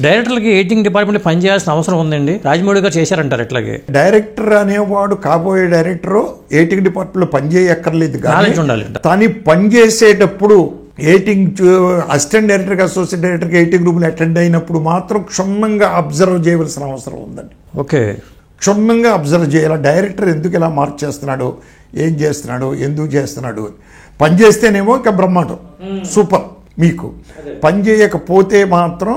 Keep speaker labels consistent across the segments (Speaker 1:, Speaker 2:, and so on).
Speaker 1: డైరెక్టర్లకి editing department పని చేయాల్సిన అవసరం ఉందండి. రాజమౌళి గారు చేశారంటారు. ఎట్లాగే
Speaker 2: డైరెక్టర్ అనేవాడు కాబోయే డైరెక్టర్ ఎడిటింగ్ డిపార్ట్మెంట్లో పనిచేయక్కర్లేదు,
Speaker 1: నాలెడ్జ్ ఉండాలి.
Speaker 2: తను పనిచేసేటప్పుడు ఎడిటింగ్ అసిస్టెంట్ డైరెక్టర్గా అసోసియేట్ డైరెక్టర్గా ఎడిటింగ్ రూమ్లో అటెండ్ అయినప్పుడు మాత్రం క్షుణ్ణంగా అబ్జర్వ్ చేయవలసిన అవసరం ఉందండి.
Speaker 1: ఓకే,
Speaker 2: క్షుణ్ణంగా అబ్జర్వ్ చేయాలి. డైరెక్టర్ ఎందుకు ఇలా మార్క్ చేస్తున్నాడు, ఏం చేస్తున్నాడు, ఎందుకు చేస్తున్నాడు. పని చేస్తేనేమో ఇంకా బ్రహ్మాండం, సూపర్. మీకు పని చేయకపోతే మాత్రం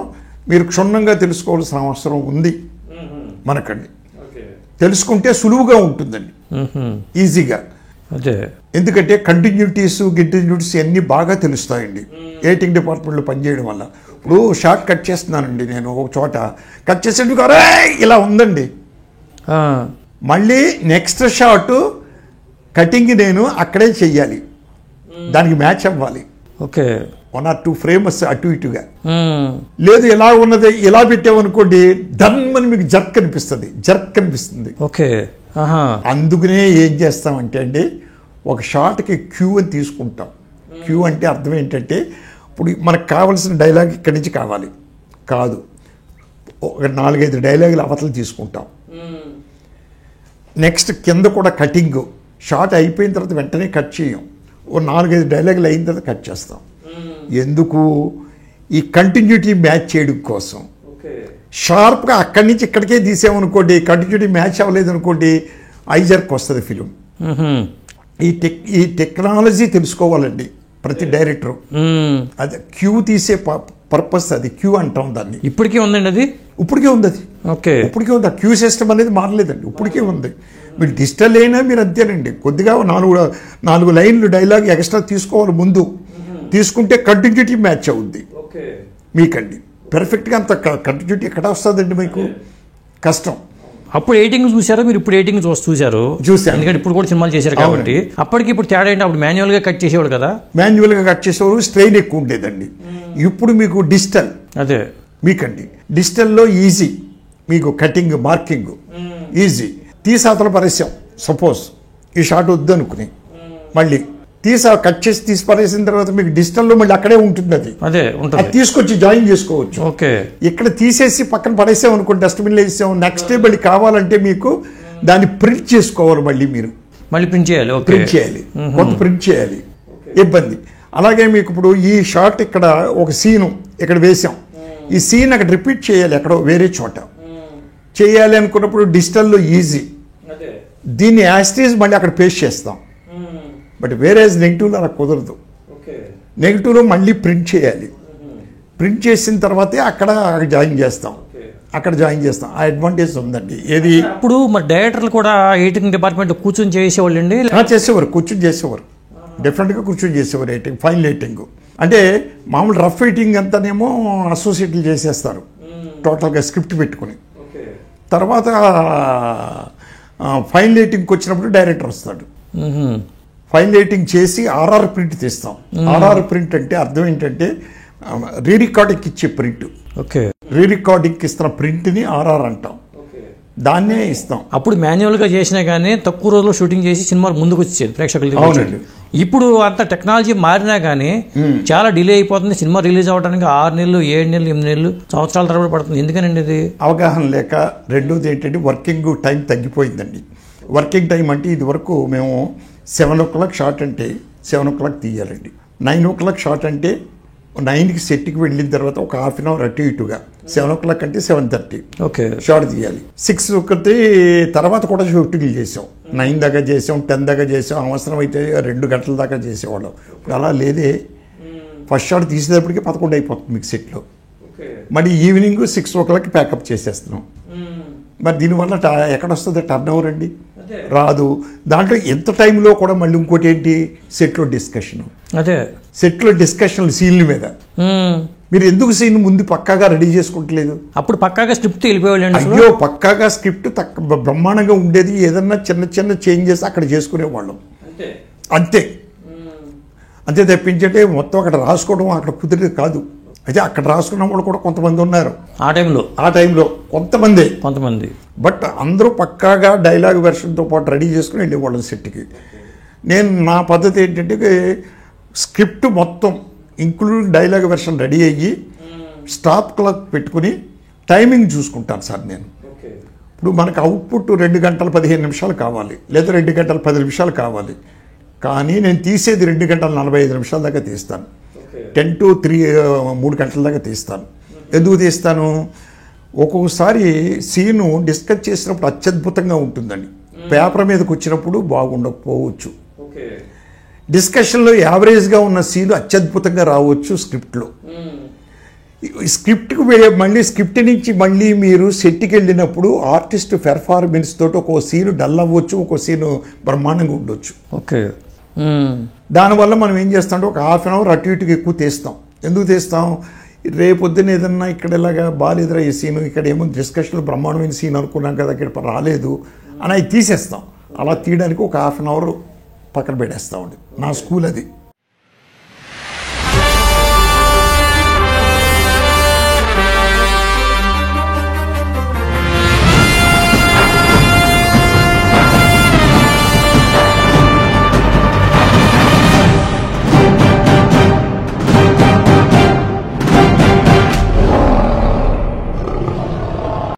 Speaker 2: మీరు క్షుణ్ణంగా తెలుసుకోవాల్సిన అవసరం ఉంది మనకండి. తెలుసుకుంటే సులువుగా ఉంటుందండి, ఈజీగా.
Speaker 1: అదే,
Speaker 2: ఎందుకంటే కంటిన్యూటీస్ అన్నీ బాగా తెలుస్తాయండి ఎడిటింగ్ డిపార్ట్మెంట్లో పనిచేయడం వల్ల. ఇప్పుడు షార్ట్ కట్ చేస్తున్నానండి నేను ఒక చోట, కట్ చేసేందుకు అరే ఇలా ఉందండి, మళ్ళీ నెక్స్ట్ షాట్ కటింగ్ నేను అక్కడే చెయ్యాలి, దానికి మ్యాచ్ అవ్వాలి.
Speaker 1: ఓకే,
Speaker 2: 1 or 2 ఫ్రేమ్స్ అటు ఇటుగా. లేదు ఎలా ఉన్నది ఇలా పెట్టామనుకోండి, ధన్మని మీకు జర్క్ అనిపిస్తుంది.
Speaker 1: ఓకే,
Speaker 2: అందుకనే ఏం చేస్తామంటే అండి, ఒక షాట్కి క్యూ అని తీసుకుంటాం. క్యూ అంటే అర్థం ఏంటంటే, ఇప్పుడు మనకు కావాల్సిన డైలాగ్ ఇక్కడి నుంచి కాదు, ఒక 4-5 డైలాగులు అవతలు తీసుకుంటాం. నెక్స్ట్ కింద కూడా కటింగ్, షాట్ అయిపోయిన తర్వాత వెంటనే కట్ చేయం, ఓ 4-5 డైలాగులు అయిన తర్వాత కట్ చేస్తాం. ఎందుకు? ఈ కంటిన్యూటీ మ్యాచ్ చేయడం కోసం. షార్ప్గా అక్కడి నుంచి ఇక్కడికే తీసామనుకోండి, కంటిన్యూటీ మ్యాచ్ అవ్వలేదు అనుకోండి, ఐజర్క్ వస్తుంది ఫిలిం. ఈ టెక్నాలజీ తెలుసుకోవాలండి ప్రతి డైరెక్టరు. అది క్యూ తీసే పర్పస్, అది క్యూ అంటాం దాన్ని.
Speaker 1: ఇప్పటికీ ఉందండి అది?
Speaker 2: ఇప్పటికే ఉంది అది.
Speaker 1: ఓకే,
Speaker 2: ఇప్పటికే ఉంది. ఆ క్యూ సిస్టమ్ అనేది మారలేదండి, ఇప్పటికే ఉంది. మీరు డిజిటల్ అయినా మీరు అంతేనండి, కొద్దిగా 4 లైన్లు డైలాగ్ ఎక్స్ట్రా తీసుకోవాలి ముందు, తీసుకుంటే కంటిన్యూటీ మ్యాచ్ అవుద్ది మీకండి. పెర్ఫెక్ట్గా అంత కంటిన్యూటీ ఎక్కడ వస్తుందండి మీకు, కష్టం.
Speaker 1: అప్పుడు ఎడిటింగ్ చూసారు మీరు, ఇప్పుడు ఎడిటింగ్ చూసారు?
Speaker 2: చూసాను,
Speaker 1: ఎందుకంటే ఇప్పుడు కూడా సినిమాలు చేశారు కాబట్టి. అప్పటికి ఇప్పుడు తేడా ఏంటి? అప్పుడు మాన్యువల్గా కట్ చేసేవాడు కదా,
Speaker 2: మాన్యువల్గా కట్ చేసేవారు, స్ట్రెయిన్ ఎక్కువ ఉండేదండి. ఇప్పుడు మీకు డిజిటల్,
Speaker 1: అదే మీకండి
Speaker 2: డిజిటల్లో ఈజీ, మీకు కటింగ్ మార్కింగ్ ఈజీ. తీసాతలు పరేసాం సపోజ్, ఈ షాట్ వద్దు అనుకుని మళ్ళీ కట్ చేసి తీసి పరేసిన తర్వాత మీకు డిజిటల్లో మళ్ళీ అక్కడే ఉంటుంది, అది తీసుకొచ్చి జాయిన్ చేసుకోవచ్చు.
Speaker 1: ఓకే,
Speaker 2: ఇక్కడ తీసేసి పక్కన పడేసాం అనుకోండి, డస్ట్బిన్లో వేసాం, నెక్స్ట్ డే మళ్ళీ కావాలంటే మీకు దాన్ని ప్రింట్ చేసుకోవాలి, మళ్ళీ ప్రింట్ చేయాలి, కొంత ప్రింట్ చేయాలి, ఇబ్బంది. అలాగే మీకు ఇప్పుడు ఈ షాట్ ఇక్కడ ఒక సీను ఇక్కడ వేసాం, ఈ సీన్ అక్కడ రిపీట్ చేయాలి ఎక్కడో వేరే చోట చేయాలి అనుకున్నప్పుడు డిజిటల్లో ఈజీ, దీన్ని యాస్టీజ్ మళ్ళీ అక్కడ పేస్ట్ చేస్తాం. బట్ వేరే నెగిటివ్లో అలా కుదరదు, నెగిటివ్లో మళ్ళీ ప్రింట్ చేయాలి, ప్రింట్ చేసిన తర్వాతే అక్కడ జాయిన్ చేస్తాం, ఆ అడ్వాంటేజ్ ఉందండి. ఏది
Speaker 1: ఇప్పుడు మరి డైరెక్టర్లు కూడా ఎడిటింగ్ డిపార్ట్మెంట్ కూర్చొని చేసేవాళ్ళు అండి?
Speaker 2: కూర్చొని చేసేవారు, డెఫినెట్గా కూర్చొని చేసేవారు. ఎడిటింగ్, ఫైనల్ ఎడిటింగ్ అంటే మామూలు రఫ్ ఎడిటింగ్ అంతానేమో అసోసియేట్లు చేసేస్తారు టోటల్గా స్క్రిప్ట్ పెట్టుకుని. తర్వాత ఫైనల్ ఎడిటింగ్కి వచ్చినప్పుడు డైరెక్టర్ వస్తాడు, ఫైనల్ ఎడిటింగ్ చేసి ఆర్ఆర్ ప్రింట్ తీస్తాం. ఆర్ఆర్ ప్రింట్ అంటే అర్థం ఏంటంటే రీ రికార్డింగ్కి ఇచ్చే ప్రింట్.
Speaker 1: ఓకే,
Speaker 2: రీ రికార్డింగ్కి ఇస్తున్న ప్రింట్ని ఆర్ఆర్ అంటాం, దాన్నే ఇస్తాం.
Speaker 1: అప్పుడు మాన్యువల్గా చేసినా కానీ తక్కువ రోజుల్లో షూటింగ్ చేసి సినిమా ముందుకు వచ్చేది ప్రేక్షకులకి.
Speaker 2: అవునండి.
Speaker 1: ఇప్పుడు అంత టెక్నాలజీ మారినా కానీ చాలా డిలే అయిపోతుంది. సినిమా రిలీజ్ అవ్వడానికి 6 నెలలు, 7 నెలలు, 8 నెలలు, సంవత్సరాల తరబడి పడుతుంది. ఎందుకనండి ఇది?
Speaker 2: అవగాహన లేక. రెండోది ఏంటంటే వర్కింగ్ టైం తగ్గిపోయిందండి. వర్కింగ్ టైం అంటే ఇది వరకు మేము 7 o'clock షార్ట్ అంటే 7 o'clock తీయాలండి, 9 o'clock షార్ట్ అంటే 9కి సెట్కి వెళ్ళిన తర్వాత ఒక హాఫ్ అన్ అవర్ అటు ఇటుగా 7 o'clock అంటే 7:30
Speaker 1: ఓకే
Speaker 2: షార్ట్ తీయాలి. 6 ఒకటి తర్వాత కూడా షూటింగ్లు చేసాం, 9 దాకా చేసాం, 10 దాకా చేసాం, అవసరం అయితే 2 గంటల దాకా చేసేవాళ్ళం. ఇప్పుడు అలా లేదే, ఫస్ట్ షాట్ తీసేటప్పటికి 11 అయిపోతుంది మీకు సెట్లో, మళ్ళీ ఈవినింగ్ 6 o'clock ప్యాకప్ చేసేస్తున్నాం. మరి దీనివల్ల ఎక్కడ వస్తుంది టర్న్ ఓవర్ అండి? రాదు. దాంట్లో ఎంత టైంలో కూడా మళ్ళీ ఇంకోటి ఏంటి, సెట్లో డిస్కషన్, సెట్లో డిస్కషన్లు సీన్ల మీద. మీరు ఎందుకు సీన్ ముందు పక్కాగా రెడీ చేసుకుంటలేదు?
Speaker 1: అప్పుడు పక్కాగా స్క్రిప్ట్ వెళ్ళిపోయాడు.
Speaker 2: అయ్యో పక్కాగా స్క్రిప్ట్ బ్రహ్మాండంగా ఉండేది, ఏదన్నా చిన్న చేంజెస్ అక్కడ చేసుకునేవాళ్ళం, అంతే తప్పించంటే మొత్తం అక్కడ రాసుకోవడం అక్కడ కుదిరేది కాదు. అయితే అక్కడ రాసుకున్న వాళ్ళు కూడా కొంతమంది ఉన్నారు ఆ టైంలో కొంతమంది, బట్ అందరూ పక్కాగా డైలాగ్ వెర్షన్తో పాటు రెడీ చేసుకుని వెళ్ళేవాళ్ళం సెట్కి. నా పద్ధతి ఏంటంటే స్క్రిప్ట్ మొత్తం ఇంక్లూడింగ్ డైలాగ్ వెర్షన్ రెడీ అయ్యి స్టాప్ క్లాక్ పెట్టుకుని టైమింగ్ చూసుకుంటాను సార్ నేను. ఇప్పుడు మనకు అవుట్పుట్ 2 గంటల 15 నిమిషాలు కావాలి, లేదా 2 గంటల 10 నిమిషాలు కావాలి. కానీ నేను తీసేది 2 గంటల 45 నిమిషాల దాకా తీస్తాను. 10 to 3 గంటల దాకా తీస్తాను. ఎందుకు తీస్తాను? ఒక్కొక్కసారి సీను డిస్కస్ చేసినప్పుడు అత్యద్భుతంగా ఉంటుందండి, పేపర్ మీదకి వచ్చినప్పుడు బాగుండకపోవచ్చు. డిస్కషన్లో యావరేజ్గా ఉన్న సీను అత్యద్భుతంగా రావచ్చు స్క్రిప్ట్లో. స్క్రిప్ట్కి మళ్ళీ స్క్రిప్ట్ నుంచి మళ్ళీ మీరు సెట్కి వెళ్ళినప్పుడు ఆర్టిస్ట్ పెర్ఫార్మెన్స్ తోటి ఒక్కో సీను డల్ అవ్వచ్చు, ఒక్కో సీను బ్రహ్మాండంగా ఉండొచ్చు.
Speaker 1: ఓకే.
Speaker 2: దానివల్ల మనం ఏం చేస్తామంటే ఒక హాఫ్ అన్ అవర్ అటు ఇటుకి ఎక్కువ తీస్తాం. ఎందుకు తీస్తాం? రేపొద్దున ఏదన్నా ఇక్కడ ఇలాగా బాగాలేదురా ఈ సీను, ఇక్కడ ఏమో డిస్కషన్లో బ్రహ్మాండమైన సీన్ అనుకున్నాం కదా, ఇక్కడ రాలేదు అని అవి తీసేస్తాం. అలా తీయడానికి ఒక హాఫ్ అన్ అవర్ పక్కన పెట్టేస్తామండి. నా స్కూల్ అది.